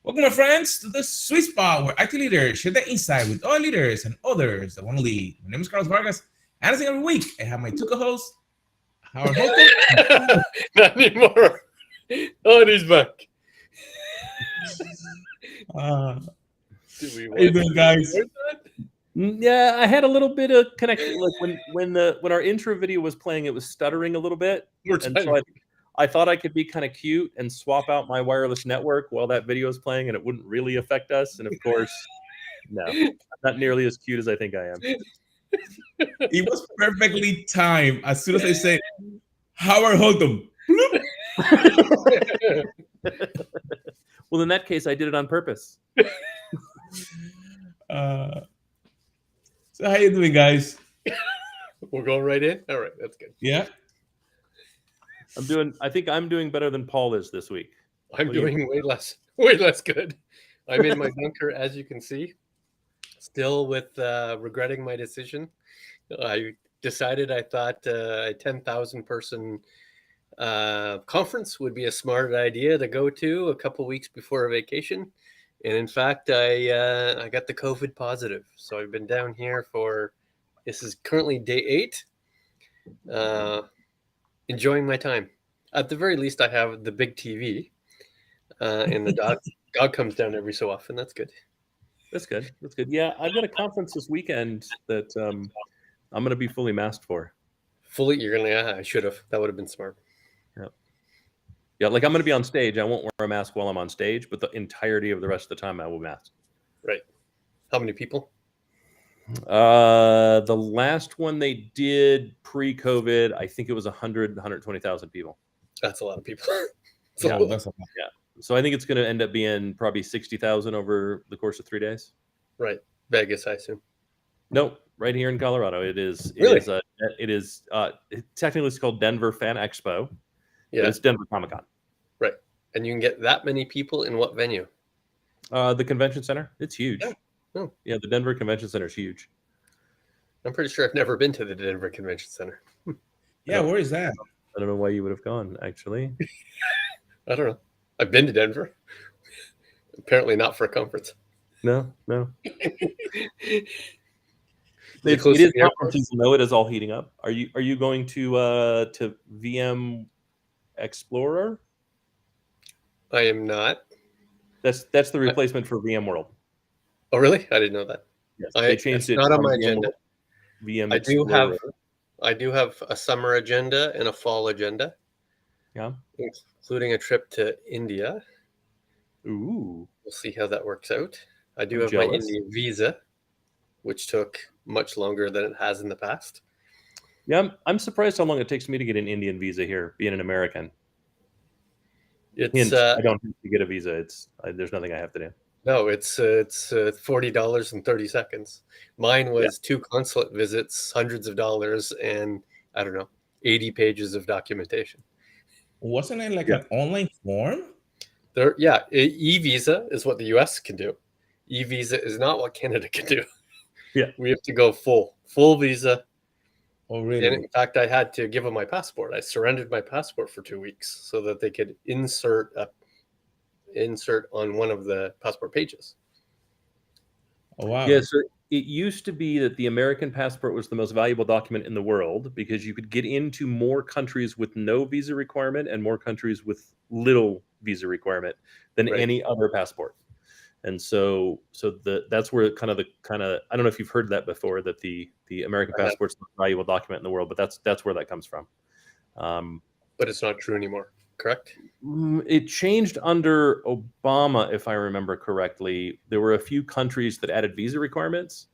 Welcome, my friends, to the sweet spot where IT leaders share their insight with all leaders and others that want to lead. My name is Carlos Vargas, and I think every week I have my two co-hosts, Howard Holton. Not anymore. Oh, he's back. How you doing, guys? Yeah, I had a little bit of connection. Like when our intro video was playing, it was stuttering a little bit, and so I thought I could be kind of cute and swap out my wireless network while that video is playing, and it wouldn't really affect us. And of course, no, I'm not nearly as cute as I think I am. It was perfectly timed. As soon as I said Howard Holton. Well, in that case, I did it on purpose. So how you doing, guys? We'll go right in. All right, that's good. Yeah. I think I'm doing better than Paul is this week. I'm doing way less good. I'm in my bunker, as you can see, still with regretting my decision. I decided I thought a 10,000 person conference would be a smart idea to go to a couple weeks before a vacation. And in fact, I got the COVID positive. So I've been down here this is currently day 8. Enjoying my time. At the very least, I have the big TV, and the dog comes down every so often. That's good. That's good. Yeah, I've got a conference this weekend that I'm going to be fully masked for. You're going to, I should have. That would have been smart. Yeah, like I'm going to be on stage. I won't wear a mask while I'm on stage, but the entirety of the rest of the time I will mask. Right. How many people? The last one they did pre-COVID, I think it was 120,000 people. That's a lot of people. That's a lot. Yeah. So I think it's going to end up being probably 60,000 over the course of 3 days. Right. Vegas, I assume. Nope. Right here in Colorado. It is. Really? Technically it's called Denver Fan Expo. Yeah. It's Denver Comic-Con. Right. And you can get that many people in what venue? The convention center. It's huge. Yeah. Oh. Yeah, the Denver Convention Center is huge. I'm pretty sure I've never been to the Denver Convention Center. Yeah, where is that? I don't know why you would have gone, actually. I don't know. I've been to Denver. Apparently not for a conference. No. It It is conference. You know, it is all heating up. Are you going to VM Explorer? I am not. That's the replacement for VMworld. Oh, really? I didn't know that. Yes, they changed it. Not on my agenda. VM Explorer. I do have a summer agenda and a fall agenda. Yeah. Including a trip to India. Ooh. We'll see how that works out. I do have my Indian visa, which took much longer than it has in the past. Yeah, I'm surprised how long it takes me to get an Indian visa here, being an American. I don't have to get a visa. There's nothing I have to do. No, it's $40.30. Mine was 2 consulate visits, hundreds of dollars, and I don't know, 80 pages of documentation. Wasn't it like an online form? E-visa is what the US can do. E-visa is not what Canada can do. Yeah, we have to go full visa. Oh, really? And in fact, I had to give them my passport. I surrendered my passport for 2 weeks so that they could insert on one of the passport pages. Oh, wow. Yeah, so it used to be that the American passport was the most valuable document in the world because you could get into more countries with no visa requirement and more countries with little visa requirement than any other passport. And so that's where kind of I don't know if you've heard that before, that the American passport's the most valuable document in the world, but that's where that comes from. But it's not true anymore, correct? It changed under Obama, if I remember correctly. There were a few countries that added visa requirements.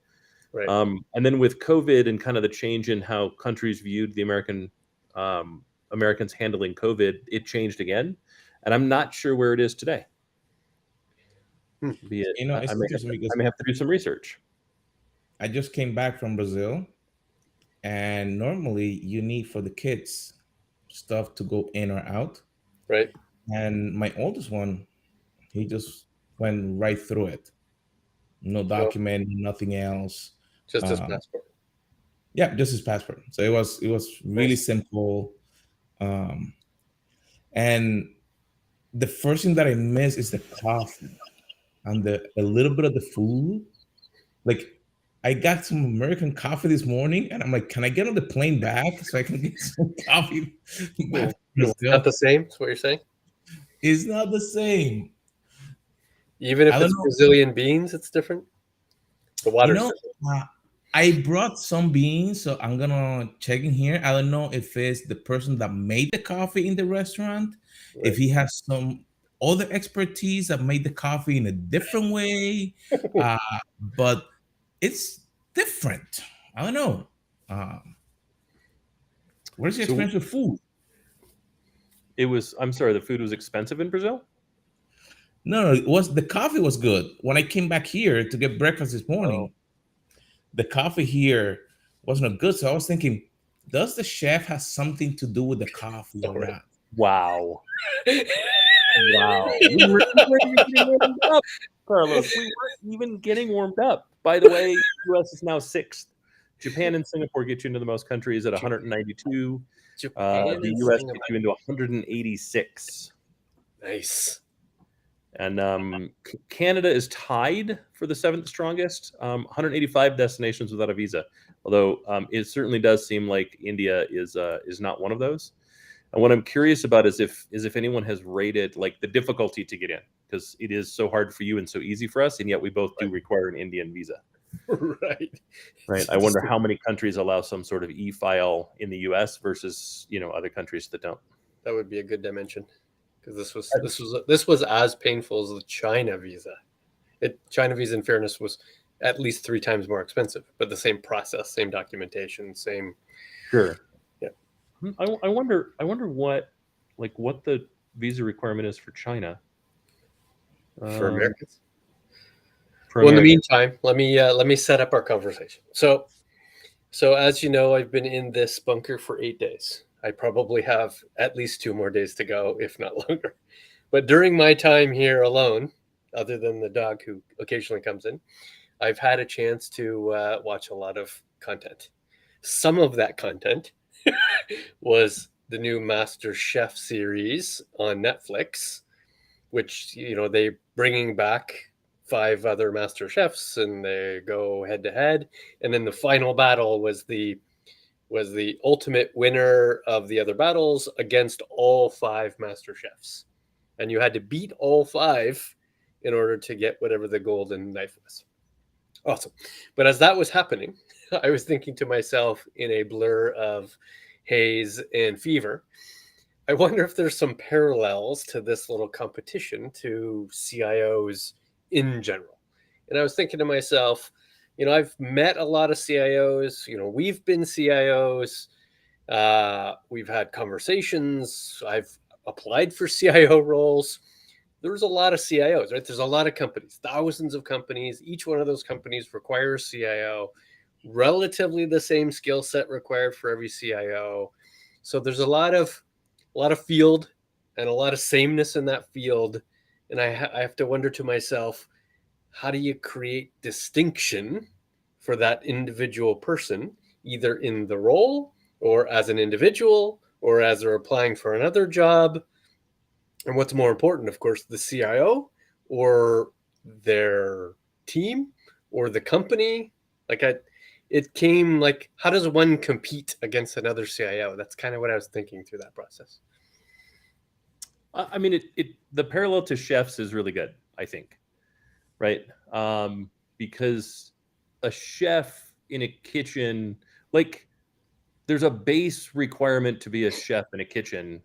Right. And then with COVID and kind of the change in how countries viewed the Americans handling COVID, it changed again. And I'm not sure where it is today. I may have to do some research. I just came back from Brazil, and normally you need for the kids stuff to go in or out. Right. And my oldest one, he just went right through it. no No, document, nothing else. just his Um, passport. yeah, just his passport. So it was really Nice. simple. Um, and the first thing that I miss is the coffee and the a little bit of the food. Like I got some American coffee this morning, and I'm like, can I get on the plane back so I can get some coffee back Yeah. to It's not Brazil? the same. That's what you're saying. It's not the same. Even I if don't it's know. Brazilian beans, it's different. The You water's know, different. uh, I brought some beans, so I'm gonna check in here. I don't know if it's the person that made the coffee in the restaurant, if Right. he has some other expertise that made the coffee in a different way, uh, but it's different. I don't know. Um, where's your So experience with food? it was. I'm sorry, the food was expensive in Brazil. No, no, it was the coffee was good. When I came back here to get breakfast this Oh, morning, the coffee here wasn't good. So I was thinking, does the chef have something to do with the coffee All or right. not? wow, wow. We weren't even getting warmed up, Carlos. We weren't even getting warmed up. By the way, U.S. is now sixth. Japan and Singapore get you into the most countries at 192. Japan The and U.S. gets Singapore. you into 186. Nice. And Canada is tied for the seventh strongest, 185 destinations without a visa. Although it certainly does seem like India is not one of those. And what I'm curious about is if anyone has rated like the difficulty to get in, because it is so hard for you and so easy for us, and yet we both do require an Indian visa. Right. Right. I wonder how many countries allow some sort of e-file in the U.S. versus other countries that don't. That would be a good dimension, because this was as painful as the China visa. China visa, in fairness, was at least 3 times more expensive, but the same process, same documentation, same. Sure. Yeah. I wonder what the visa requirement is for China. For Um, Americans. for Well, in the Americans. meantime, let me set up our conversation. So as you know, I've been in this bunker for 8 days. I probably have at least 2 more days to go, if not longer. But during my time here alone, other than the dog who occasionally comes in, I've had a chance to watch a lot of content. Some of that content was the new Master Chef series on Netflix, which they bringing back 5 other Master Chefs and they go head to head, and then the final battle was the ultimate winner of the other battles against all 5 Master Chefs, and you had to beat all 5 in order to get whatever the golden knife was. Awesome. But as that was happening, I was thinking to myself in a blur of haze and fever, I wonder if there's some parallels to this little competition to CIOs in general. And I was thinking to myself, I've met a lot of CIOs, we've been CIOs, we've had conversations, I've applied for CIO roles. There's a lot of CIOs, right? There's a lot of companies, thousands of companies. Each one of those companies requires CIO, relatively the same skill set required for every CIO. So there's a lot of field and a lot of sameness in that field. And I have to wonder to myself, how do you create distinction for that individual person, either in the role or as an individual or as they're applying for another job? And what's more important, of course, the CIO or their team or the company? It came like, how does one compete against another CIO? That's kind of what I was thinking through that process. I mean, the parallel to chefs is really good, I think, right? Because a chef in a kitchen, like, there's a base requirement to be a chef in a kitchen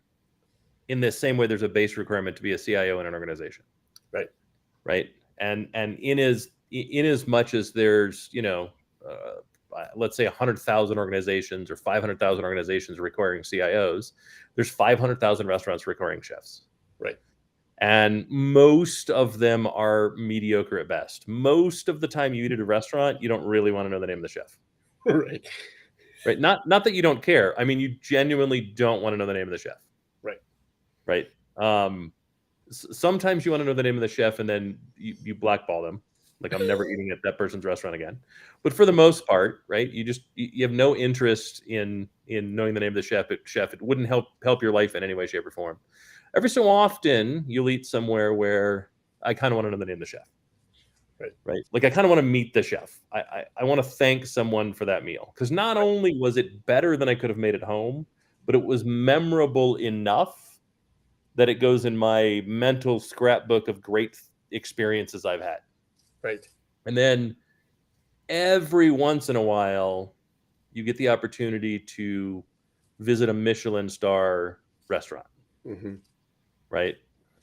in the same way there's a base requirement to be a CIO in an organization. Right. Right. And in as much as there's, let's say 100,000 organizations or 500,000 organizations requiring CIOs, there's 500,000 restaurants requiring chefs. Right. And most of them are mediocre at best. Most of the time you eat at a restaurant, you don't really want to know the name of the chef. Right. Right. Not that you don't care. I mean, you genuinely don't want to know the name of the chef. Right. Right. Sometimes you want to know the name of the chef and then you blackball them. Like I'm never eating at that person's restaurant again. But for the most part, right, you have no interest in knowing the name of the chef. It wouldn't help your life in any way, shape, or form. Every so often, you'll eat somewhere where I kind of want to know the name of the chef. Right. Like I kind of want to meet the chef. I want to thank someone for that meal, because not only was it better than I could have made at home, but it was memorable enough that it goes in my mental scrapbook of great experiences I've had. Right. And then every once in a while, you get the opportunity to visit a Michelin star restaurant, right?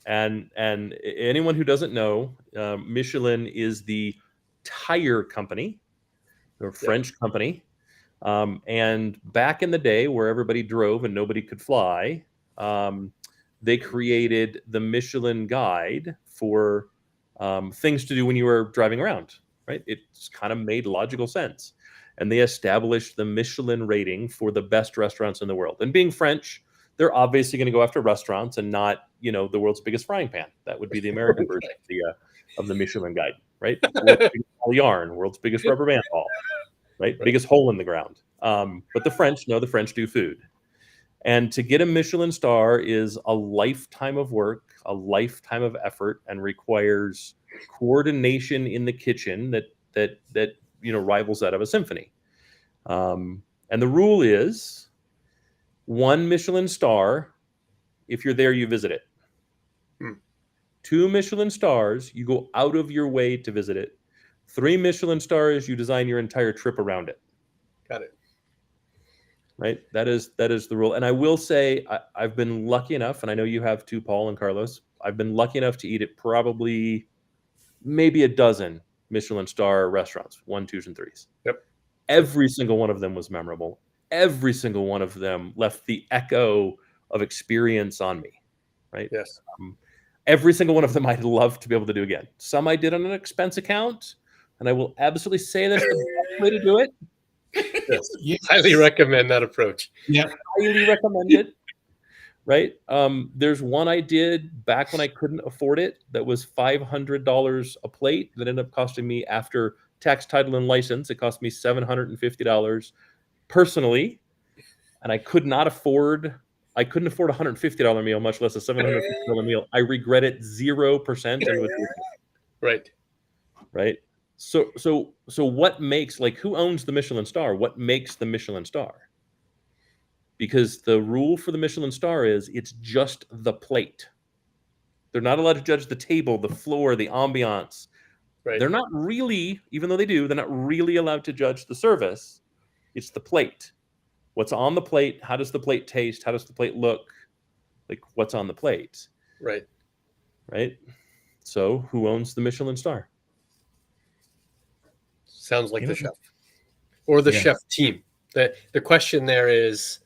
And anyone who doesn't know, Michelin is the tire company, or French company. And back in the day, where everybody drove and nobody could fly, they created the Michelin Guide for things to do when you were driving around, right? It's kind of made logical sense. And they established the Michelin rating for the best restaurants in the world. And being French, they're obviously going to go after restaurants and not, the world's biggest frying pan. That would be the American version of the Michelin Guide, right? World's biggest ball of yarn, world's biggest rubber band ball, right? Biggest hole in the ground. But the French do food. And to get a Michelin star is a lifetime of work, a lifetime of effort, and requires coordination in the kitchen that rivals that of a symphony. And the rule is 1 Michelin star, if you're there, you visit it. 2 Michelin stars, you go out of your way to visit it. 3 Michelin stars, you design your entire trip around it. Got it. Right? That is the rule. And I will say, I've been lucky enough, and I know you have too, Paul and Carlos. I've been lucky enough to eat at probably maybe a dozen Michelin star restaurants, 1, 2s, and 3s. Yep. Every single one of them was memorable. Every single one of them left the echo of experience on me. Right? Yes. Every single one of them I'd love to be able to do again. Some I did on an expense account, and I will absolutely say that's the best way to do it. Yes. Highly recommend that approach. Yeah. Highly recommend it. Right? There's one I did back when I couldn't afford it that was $500 a plate that ended up costing me, after tax, title, and license, it cost me $750 personally, and I couldn't afford a $150 meal, much less a $750 meal. I regret it 0%. And right. So what makes, who owns the Michelin star? What makes the Michelin star? Because the rule for the Michelin star is it's just the plate. They're not allowed to judge the table, the floor, the ambiance. Right. They're not really, even though they do, they're not really allowed to judge the service. It's the plate. What's on the plate? How does the plate taste? How does the plate look? What's on the plate? Right. Right. So who owns the Michelin star? Sounds like the chef or the chef team. The question there is,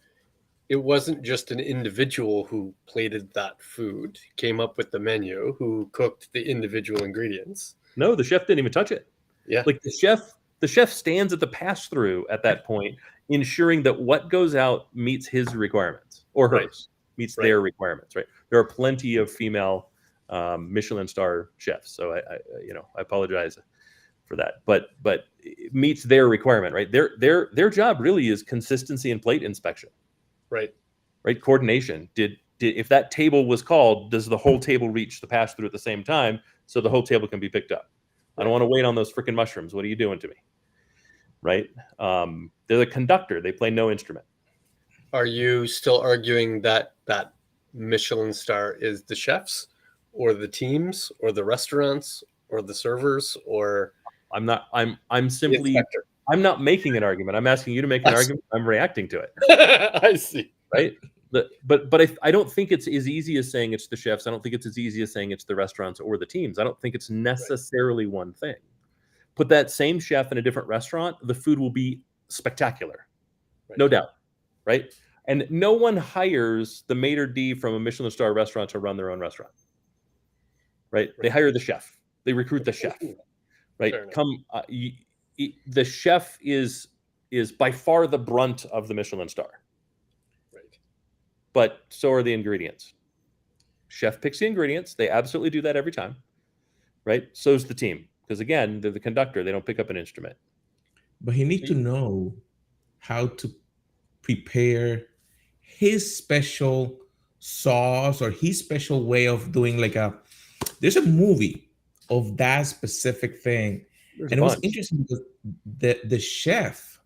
it wasn't just an individual who plated that food, came up with the menu, who cooked the individual ingredients. No, the chef didn't even touch it. Yeah. The chef stands at the pass-through at that point, ensuring that what goes out meets his requirements, or hers, meets their requirements, right? There are plenty of female Michelin star chefs, so I apologize for that, but it meets their requirement, right? Their job really is consistency and plate inspection. Right. Coordination. Did if that table was called, does the whole table reach the pass through at the same time so the whole table can be picked up? I don't want to wait on those freaking mushrooms. What are you doing to me? Right. They're the conductor. They play no instrument. Are you still arguing that Michelin star is the chefs, or the teams, or the restaurants, or the servers, or? I'm not. I'm simply. I'm not making an argument. I'm asking you to make an argument. I'm reacting to it. I see. Right. But I don't think it's as easy as saying it's the chefs. I don't think it's as easy as saying it's the restaurants or the teams. I don't think it's necessarily one thing. Put that same chef in a different restaurant, the food will be spectacular. No doubt. Right. And no one hires the maitre d' from a Michelin star restaurant to run their own restaurant. Right. They hire the chef. They recruit the chef. Right. The chef is by far the brunt of the Michelin star. Right. But so are the ingredients. Chef picks the ingredients. They absolutely do that every time. Right. So's the team. because again, they're the conductor; they don't pick up an instrument. But he need to know how to prepare his special sauce or his special way of doing like a. There's a movie of that specific thing, There's and a it was bunch. interesting because the chef,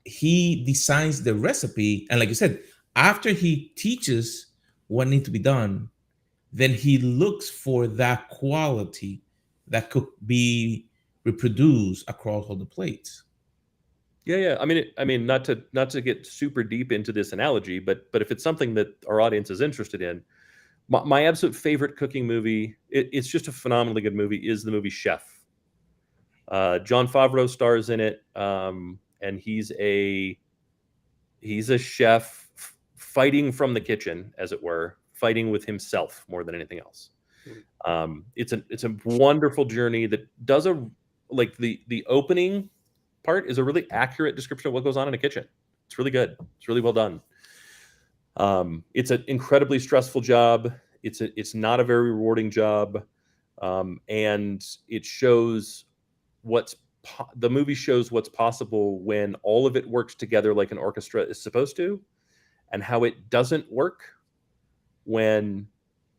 he designs the recipe, and like you said, after he teaches what needs to be done, then he looks for that quality that could be reproduced across all the plates. Yeah. I mean, not to get super deep into this analogy, but if it's something that our audience is interested in, my absolute favorite cooking movie, it's just a phenomenally good movie, is the movie Chef. John Favreau stars in it, and he's a chef fighting from the kitchen, as it were, fighting with himself more than anything else. It's a wonderful journey that does like the opening part is a really accurate description of what goes on in a kitchen. It's really good. It's really well done. It's an incredibly stressful job. It's not a very rewarding job, and it shows the movie shows what's possible when all of it works together like an orchestra is supposed to, and how it doesn't work when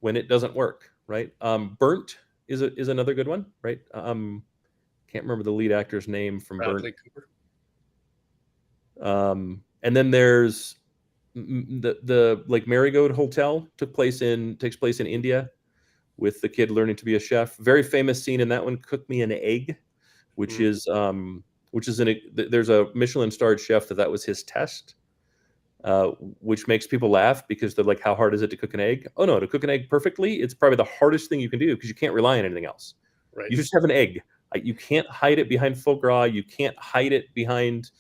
it doesn't work. Right? Burnt is another good one. Right? Can't remember the lead actor's name from Bradley Burnt. Cooper. And then there's the like Marigold Hotel takes place in India, with the kid learning to be a chef. Very famous scene in that one, "Cook me an egg," which is there's a Michelin starred chef that was his test, which makes people laugh because they're like, how hard is it to cook an egg? Oh no, to cook an egg perfectly, it's probably the hardest thing you can do because you can't rely on anything else. Right. You just have an egg. You can't hide it behind foie gras. You can't hide it behind,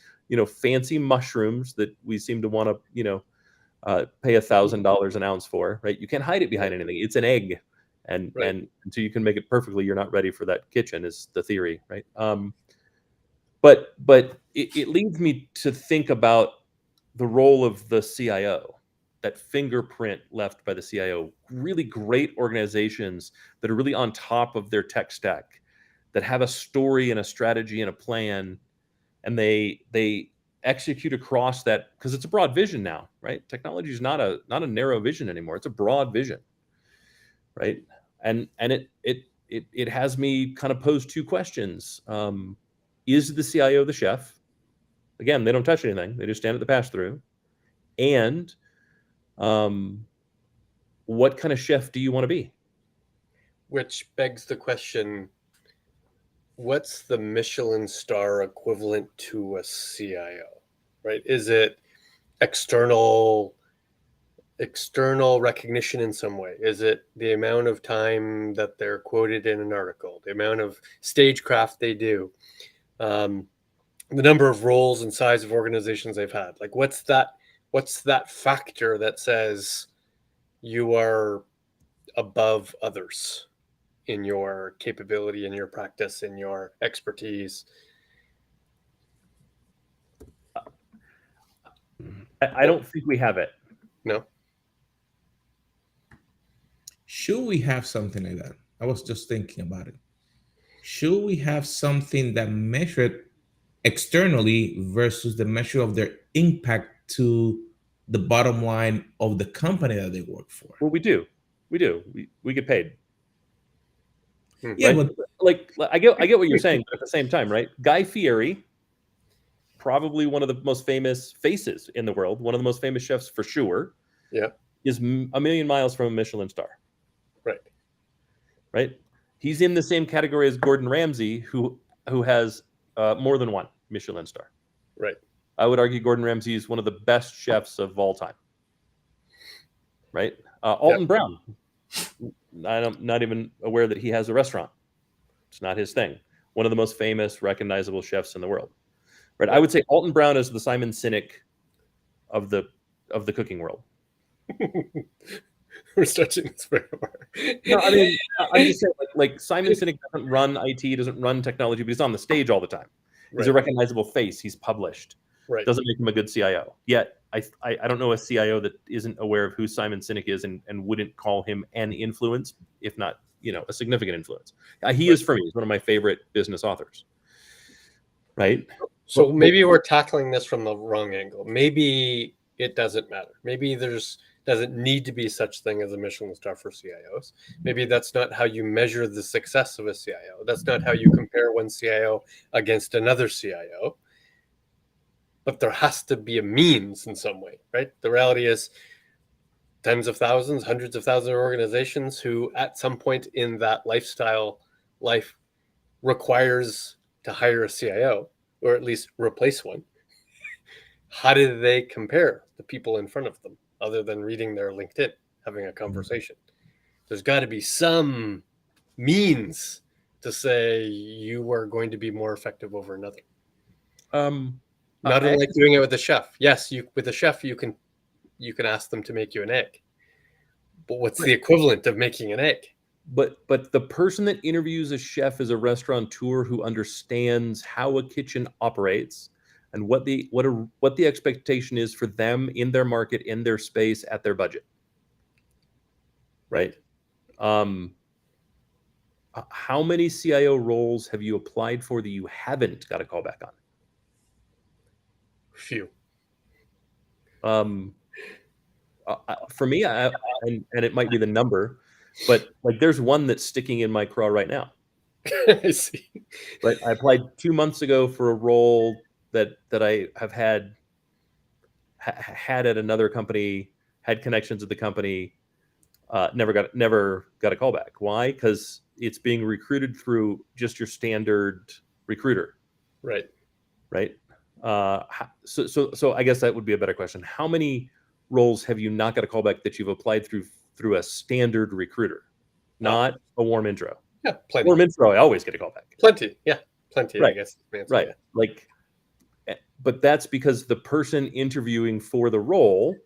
fancy mushrooms that we seem to want to, pay $1,000 an ounce for, right? You can't hide it behind anything. It's an egg. And until you can make it perfectly, you're not ready for that kitchen, is the theory, right? But it leads me to think about the role of the CIO, that fingerprint left by the CIO. Really great organizations that are really on top of their tech stack, that have a story and a strategy and a plan, and they execute across that, because it's a broad vision now, right? Technology is not a narrow vision anymore. It's a broad vision, right? And it has me kind of pose two questions. Is the CIO the chef? Again, they don't touch anything. They just stand at the pass-through. And what kind of chef do you want to be? Which begs the question, what's the Michelin Star equivalent to a CIO, right? Is it external recognition in some way? Is it the amount of time that they're quoted in an article, the amount of stagecraft they do, the number of roles and size of organizations they've had? Like, what's that factor that says you are above others in your capability, in your practice, in your expertise? I don't think we have it. No. Should we have something like that? I was just thinking about it. Should we have something that measured externally versus the measure of their impact to the bottom line of the company that they work for? Well, we do. We get paid. Yeah, right? but Like I get what you're saying, but at the same time, right? Guy Fieri, probably one of the most famous faces in the world, one of the most famous chefs for sure. Yeah. Is a million miles from a Michelin star. Right. He's in the same category as Gordon Ramsay, who has more than one Michelin star. Right. I would argue Gordon Ramsay is one of the best chefs of all time. Right. Alton Brown, I'm not even aware that he has a restaurant. It's not his thing. One of the most famous, recognizable chefs in the world. Right. I would say Alton Brown is the Simon Sinek of the cooking world. We're stretching this very far. No, I mean, I'm just saying, like Simon Sinek doesn't run IT, doesn't run technology, but he's on the stage all the time. He's a recognizable face. He's published. Right. Doesn't make him a good CIO. Yet, I don't know a CIO that isn't aware of who Simon Sinek is and wouldn't call him an influence, if not, a significant influence. He is, for me, he's one of my favorite business authors. Right. So maybe we're tackling this from the wrong angle. Maybe it doesn't matter. Maybe doesn't need to be such thing as a Michelin Star for CIOs. Maybe that's not how you measure the success of a CIO. That's not how you compare one CIO against another CIO. But there has to be a means in some way, right? The reality is tens of thousands, hundreds of thousands of organizations who at some point in that life requires to hire a CIO or at least replace one. How do they compare the people in front of them other than reading their LinkedIn, having a conversation? There's got to be some means to say you are going to be more effective over another. Not unlike doing it with a chef. Yes, with a chef you can ask them to make you an egg. But what's the equivalent of making an egg? But the person that interviews a chef is a restaurateur who understands how a kitchen operates and what the expectation is for them in their market, in their space, at their budget. Right. How many CIO roles have you applied for that you haven't got a call back on? Few. For me, and it might be the number, but like there's one that's sticking in my craw right now. I see. Right. I applied 2 months ago for a role that I have had at another company, had connections at the company, never got a call back. Why? Because it's being recruited through just your standard recruiter. Right. Right. So I guess that would be a better question. How many roles have you not got a call back that you've applied through a standard recruiter, not a warm intro? Yeah, plenty. Warm intro, I always get a call back. Plenty. Yeah, plenty. Right. I guess. Right. Yeah. Like, but that's because the person interviewing for the role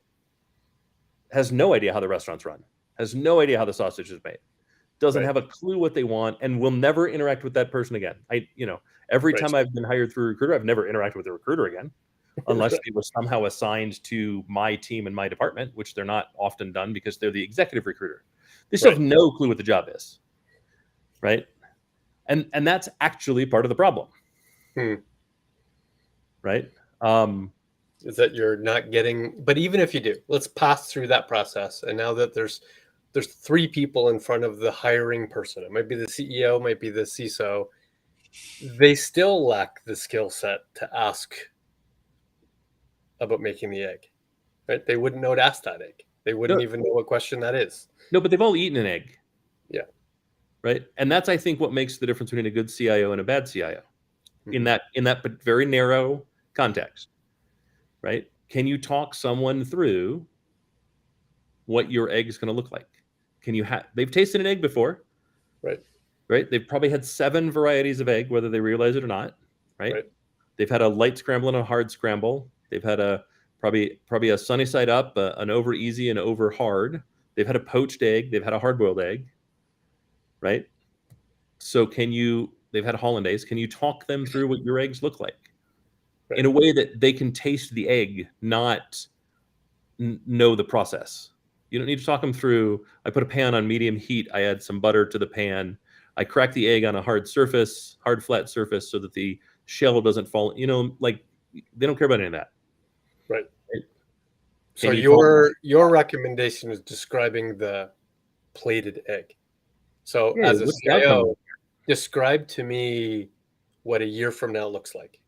has no idea how the restaurant's run, has no idea how the sausage is made, doesn't have a clue what they want, and will never interact with that person again. Every time I've been hired through a recruiter, I've never interacted with a recruiter again, unless they were somehow assigned to my team and my department, which they're not often done because they're the executive recruiter. They still have no clue what the job is. Right. And that's actually part of the problem. Right. Is that you're not getting, but even if you do, let's pass through that process. And now that there's 3 people in front of the hiring person, it might be the CEO, might be the CISO, they still lack the skill set to ask about making the egg, right? They wouldn't know to ask that egg. They wouldn't even know what question that is. No, but they've all eaten an egg. Yeah. Right. And that's, I think, what makes the difference between a good CIO and a bad CIO in that very narrow context. Right. Can you talk someone through what your egg is going to look like? They've tasted an egg before. Right. Right. They've probably had 7 varieties of egg, whether they realize it or not. Right. They've had a light scramble and a hard scramble. They've had probably a sunny side up, an over easy and over hard. They've had a poached egg. They've had a hard boiled egg. Right. So they've had hollandaise. Can you talk them through what your eggs look like in a way that they can taste the egg, not know the process? You don't need to talk them through. I put a pan on medium heat. I add some butter to the pan. I crack the egg on a hard flat surface so that the shell doesn't fall. Like they don't care about any of that. Right. So your recommendation is describing the plated egg. So as a CIO, describe to me what a year from now looks like.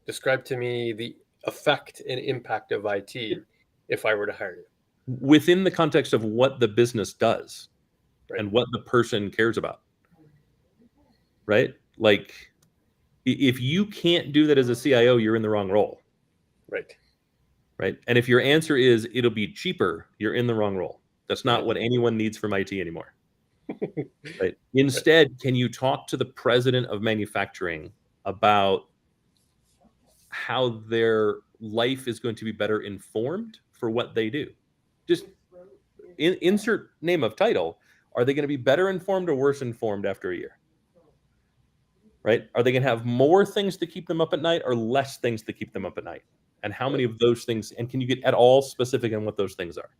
Describe to me the effect and impact of IT if I were to hire you. Within the context of what the business does and what the person cares about. Right? Like, if you can't do that as a CIO, you're in the wrong role. Right. Right. And if your answer is it'll be cheaper, you're in the wrong role. That's not what anyone needs from IT anymore. Right. Instead, can you talk to the president of manufacturing about how their life is going to be better informed for what they do? Just insert name of title. Are they going to be better informed or worse informed after a year? Right? Are they going to have more things to keep them up at night or less things to keep them up at night? And how many of those things, and can you get at all specific on what those things are?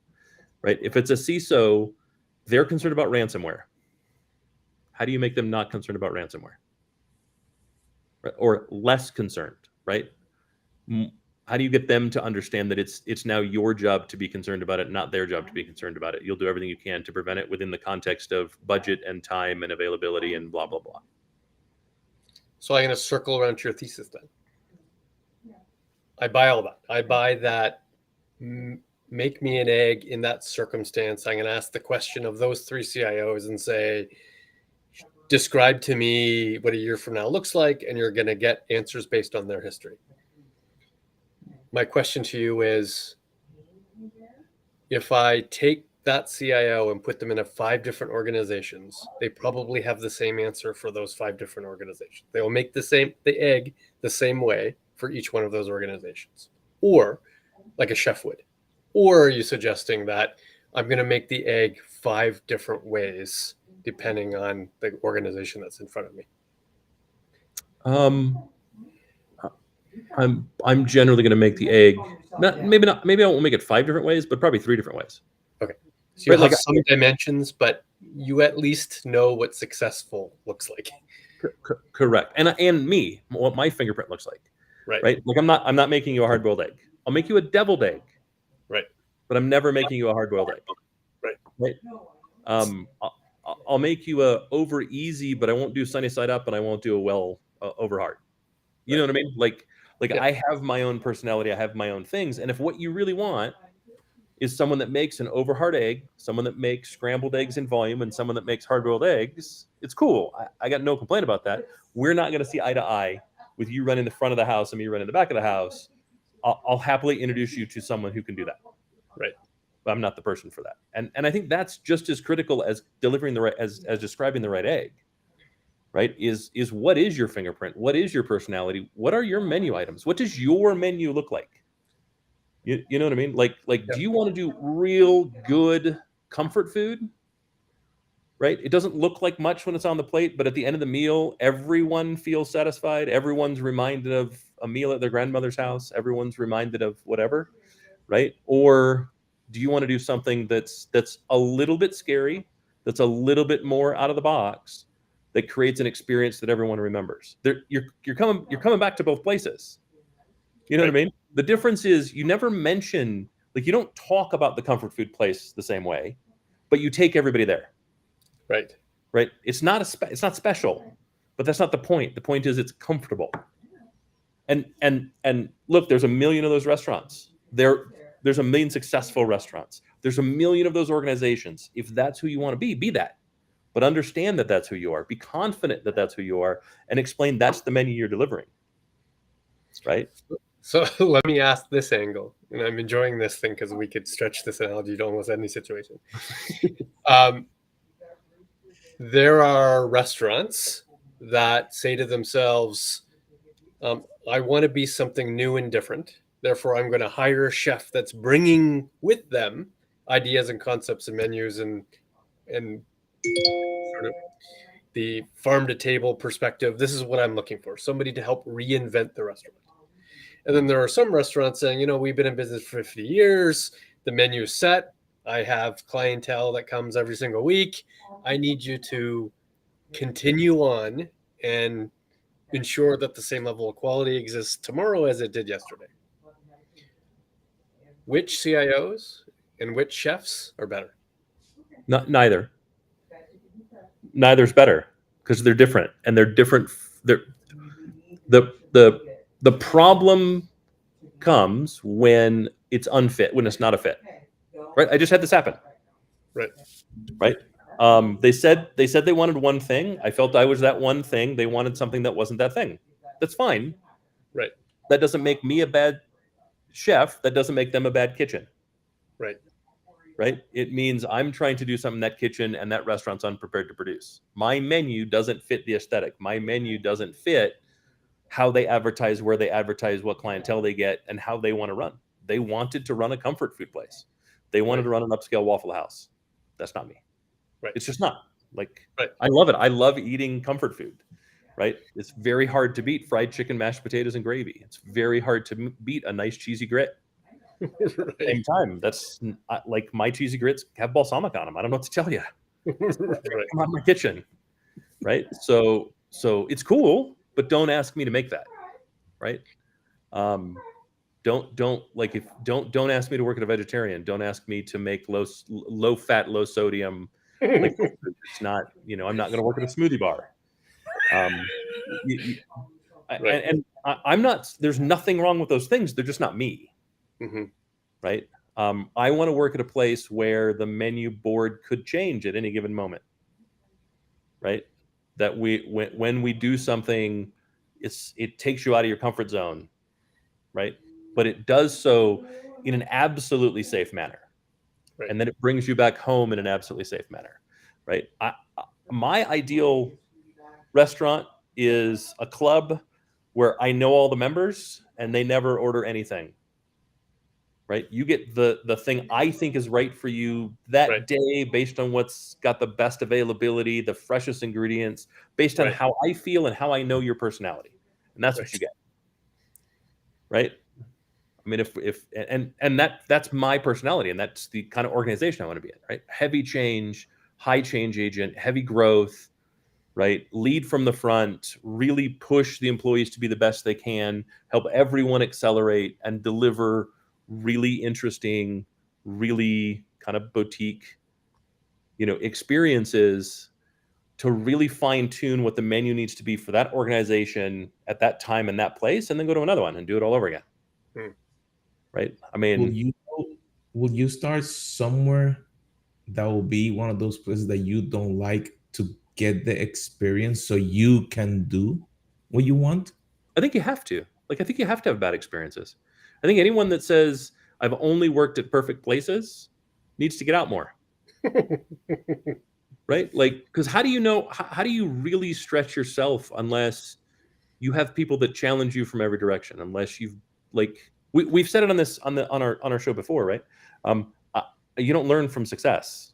Right? If it's a CISO, they're concerned about ransomware. How do you make them not concerned about ransomware? Right? Or less concerned, right? How do you get them to understand that it's now your job to be concerned about it, not their job to be concerned about it? You'll do everything you can to prevent it within the context of budget and time and availability and blah, blah, blah. So I'm going to circle around to your thesis then. I buy all that. I buy that. Make me an egg in that circumstance. I'm going to ask the question of those 3 CIOs and say, describe to me what a year from now looks like, and you're going to get answers based on their history. My question to you is, if I take that CIO and put them in 5 different organizations, they probably have the same answer for those 5 different organizations. They will make the egg the same way for each one of those organizations, or like a chef would. Or are you suggesting that I'm going to make the egg 5 different ways depending on the organization that's in front of me? I'm generally going to make the egg maybe I won't make it 5 different ways, but probably 3 different ways. Okay, so you have some dimensions, but you at least know what successful looks like. Correct, and me, what my fingerprint looks like. Right. Like I'm not making you a hard-boiled egg. I'll make you a deviled egg. Right. But I'm never making you a hard-boiled egg. Right. I'll make you a over easy, but I won't do sunny side up, and I won't do a well over hard. You know what I mean? Like yeah. I have my own personality. I have my own things. And if what you really want is someone that makes an over hard egg, someone that makes scrambled eggs in volume, and someone that makes hard-boiled eggs, it's cool. I got no complaint about that. We're not going to see eye to eye with you running the front of the house and me running the back of the house. I'll happily introduce you to someone who can do that. Right. But I'm not the person for that. And I think that's just as critical as delivering the right, as describing the right egg. Right? Is what is your fingerprint? What is your personality? What are your menu items? What does your menu look like? You know what I mean? Like do you want to do real good comfort food? Right? It doesn't look like much when it's on the plate, but at the end of the meal, everyone feels satisfied. Everyone's reminded of a meal at their grandmother's house. Everyone's reminded of whatever, right? Or do you want to do something that's a little bit scary, that's a little bit more out of the box, that creates an experience that everyone remembers? You're coming back to both places. You know what I mean? The difference is you never mention, like, you don't talk about the comfort food place the same way, but you take everybody there. Right. It's not special, but that's not the point. The point is it's comfortable. And look, there's a million of those restaurants. There's a million successful restaurants. There's a million of those organizations. If that's who you want to be that. But understand that that's who you are. Be confident that that's who you are, and explain that's the menu you're delivering. Right. So let me ask this angle, and I'm enjoying this thing because we could stretch this analogy to almost any situation. There are restaurants that say to themselves, I want to be something new and different. Therefore, I'm going to hire a chef that's bringing with them ideas and concepts and menus and sort of the farm to table perspective. This is what I'm looking for, somebody to help reinvent the restaurant. And then there are some restaurants saying, we've been in business for 50 years. The menu is set. I have clientele that comes every single week. I need you to continue on and ensure that the same level of quality exists tomorrow as it did yesterday. Which CIOs and which chefs are better? Neither. Neither's better because they're different, and they're different. The problem comes when it's unfit, when it's not a fit. Right? I just had this happen. Right. They said they wanted one thing. I felt I was that one thing. They wanted something that wasn't that thing. That's fine. Right. That doesn't make me a bad chef. That doesn't make them a bad kitchen. Right. It means I'm trying to do something in that kitchen and that restaurant's unprepared to produce. My menu doesn't fit the aesthetic. My menu doesn't fit how they advertise, where they advertise, what clientele they get, and how they want to run. They wanted to run a comfort food place. They wanted to run an upscale Waffle House. That's not me. It's just not. I love it. I love eating comfort food. Right. It's very hard to beat fried chicken, mashed potatoes, and gravy. It's very hard to beat a nice cheesy grit. Same time, that's like my cheesy grits have balsamic on them. I don't know what to tell you. Come on, my kitchen. right? So it's cool, but don't ask me to make that, right? Um, don't like if don't ask me to work at a vegetarian. Don't ask me to make low fat, low sodium. Like it's not, I'm not going to work at a smoothie bar. Um, you, you, Right. I'm not. There's nothing wrong with those things. They're just not me, Mhm. right? I want to work at a place where the menu board could change at any given moment, right? That when we do something, it takes you out of your comfort zone, right? But it does so in an absolutely safe manner, Right. and then it brings you back home in an absolutely safe manner, right? My ideal restaurant is a club where I know all the members and they never order anything. Right? You get the thing I think is right for you that Right. day based on what's got the best availability, the freshest ingredients, based on Right. how I feel and how I know your personality. And that's what you Right. get. Right? I mean, if and that's my personality, and that's the kind of organization I want to be in, right? Heavy change, high change agent, heavy growth, right? Lead from the front, really push the employees to be the best they can, help everyone accelerate and deliver really interesting, really kind of boutique, experiences to really fine tune what the menu needs to be for that organization at that time and that place, and then go to another one and do it all over again. Hmm. Right? I Will mean, you will you start somewhere that will be one of those places that you don't like to get the experience so you can do what you want? I think you have to. Like, I think you have to have bad experiences. I think anyone that says I've only worked at perfect places needs to get out more. Right? Like, because how do you know? How do you really stretch yourself unless you have people that challenge you from every direction? Unless you've like we've said it on this on our show before, right? You don't learn from success.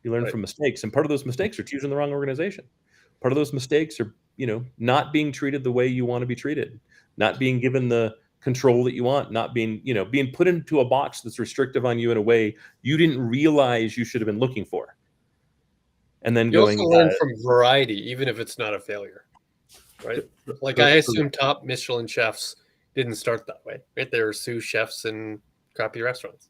You learn Right. from mistakes, and part of those mistakes are choosing the wrong organization. Part of those mistakes are, not being treated the way you want to be treated, not being given the control that you want, not being, being put into a box that's restrictive on you in a way you didn't realize you should have been looking for. And then You also going, learn from variety, even if it's not a failure. Right. Like I assume top Michelin chefs didn't start that way. Right. They were sous chefs in crappy restaurants.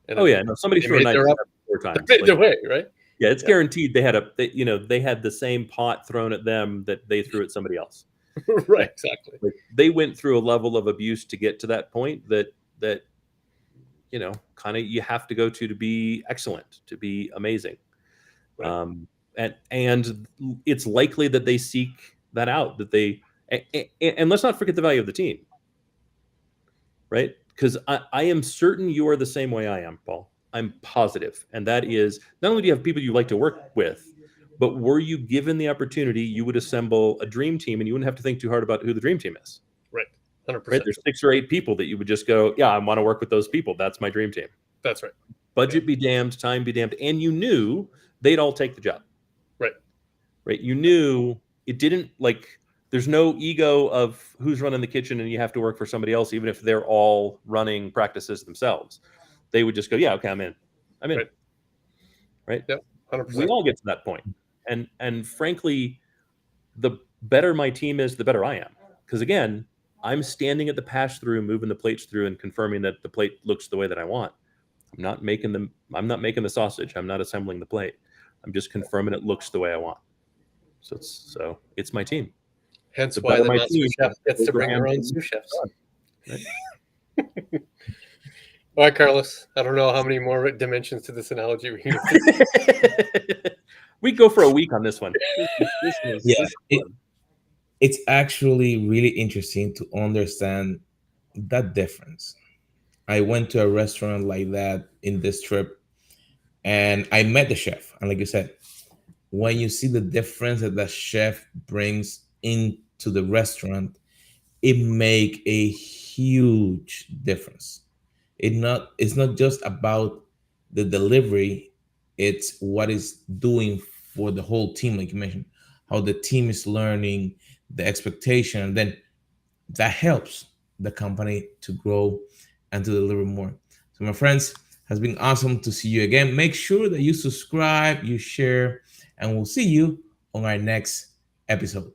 And oh yeah, no, somebody they threw a made knife their up 4 times. they made Like, their way, right? yeah, it's Yeah. guaranteed they had the same pot thrown at them that they threw at somebody else. Right, exactly. Like, they went through a level of abuse to get to that point that kind of you have to go to be excellent, to be amazing. Right. And it's likely that they seek that out, that they and let's not forget the value of the team, right? Because I am certain you are the same way I am, Paul. I'm positive, and that is not only do you have people you like to work with, but were you given the opportunity, you would assemble a dream team, and you wouldn't have to think too hard about who the dream team is. Right. 100%. Right? There's 6 or 8 people that you would just go, yeah, I want to work with those people. That's my dream team. That's right. Budget be damned, time be damned, and you knew they'd all take the job. Right. Right? You knew it didn't there's no ego of who's running the kitchen and you have to work for somebody else, even if they're all running practices themselves. They would just go, yeah, okay, I'm in. Right? Yep. 100%. We all get to that point. And frankly, the better my team is, the better I am. Because again, I'm standing at the pass through, moving the plates through and confirming that the plate looks the way that I want. I'm not making the sausage. I'm not assembling the plate. I'm just confirming it looks the way I want. So it's my team. Hence The why better the my master team, chef gets to bring their own sous chefs. All right, Carlos. I don't know how many more dimensions to this analogy we need. We go for a week on this one. It's actually really interesting to understand that difference. I went to a restaurant like that in this trip, and I met the chef. And like you said, when you see the difference that the chef brings into the restaurant, it make a huge difference. It's not just about the delivery, it's what it's doing for the whole team, like you mentioned, how the team is learning, the expectation, and then that helps the company to grow and to deliver more. So my friends, has been awesome to see you again. Make sure that you subscribe, you share, and we'll see you on our next episode.